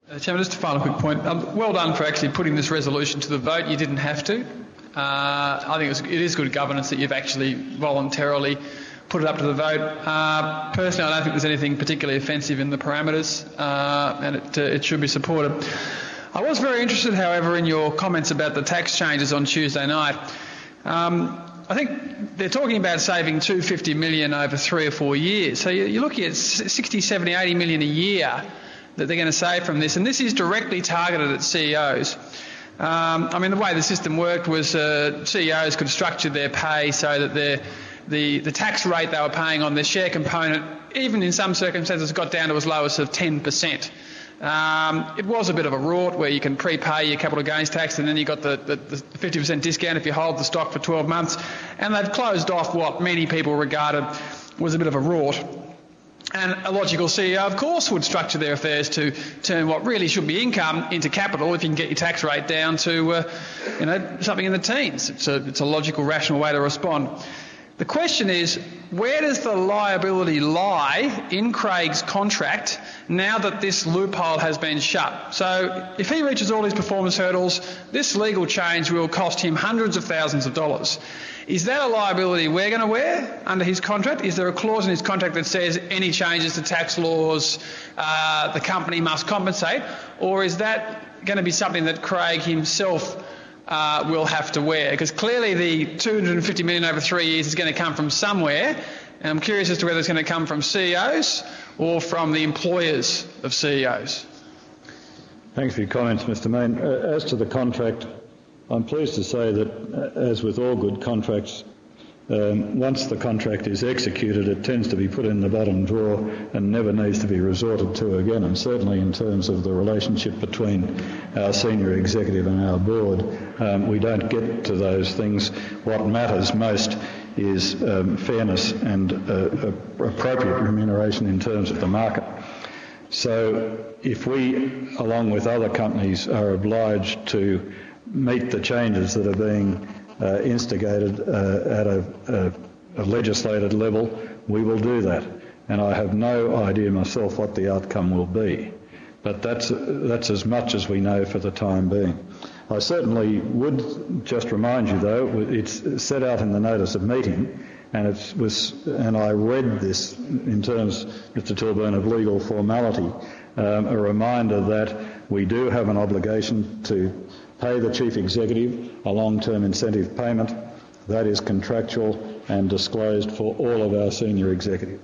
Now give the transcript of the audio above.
Chairman, just a final quick point. Well done for actually putting this resolution to the vote. You didn't have to. I think it is good governance that you've actually voluntarily put it up to the vote. Personally, I don't think there's anything particularly offensive in the parameters, and it should be supported. I was very interested, however, in your comments about the tax changes on Tuesday night. I think they're talking about saving $250 million over 3 or 4 years. So you're looking at 60, 70, 80 million a year that they're going to save from this, and this is directly targeted at CEOs. I mean, the way the system worked was CEOs could structure their pay so that the tax rate they were paying on their share component, even in some circumstances, got down to as low as 10%. It was a bit of a rort where you can prepay your capital gains tax and then you got the 50% discount if you hold the stock for 12 months. And they've closed off what many people regarded was a bit of a rort. And a logical CEO, of course, would structure their affairs to turn what really should be income into capital if you can get your tax rate down to, something in the teens. It's a logical, rational way to respond. The question is, where does the liability lie in Craig's contract now that this loophole has been shut? So if he reaches all his performance hurdles, this legal change will cost him hundreds of thousands of dollars. Is that a liability we're going to wear under his contract? Is there a clause in his contract that says any changes to tax laws, the company must compensate? Or is that going to be something that Craig himself will have to wear? Because clearly the $250 million over 3 years is going to come from somewhere, and I'm curious as to whether it's going to come from CEOs or from the employers of CEOs. Thanks for your comments, Mr. Mayne. As to the contract, I'm pleased to say that, as with all good contracts, once the contract is executed, it tends to be put in the bottom drawer and never needs to be resorted to again. And certainly in terms of the relationship between our senior executive and our board, we don't get to those things. What matters most is fairness and appropriate remuneration in terms of the market. So if we, along with other companies, are obliged to meet the changes that are being instigated at a legislated level, we will do that. And I have no idea myself what the outcome will be. But that's as much as we know for the time being. I certainly would just remind you, though, it's set out in the notice of meeting, and I read this in terms, Mr. Tilburn, of legal formality, a reminder that we do have an obligation to pay the Chief Executive a long-term incentive payment. That is contractual and disclosed for all of our senior executive.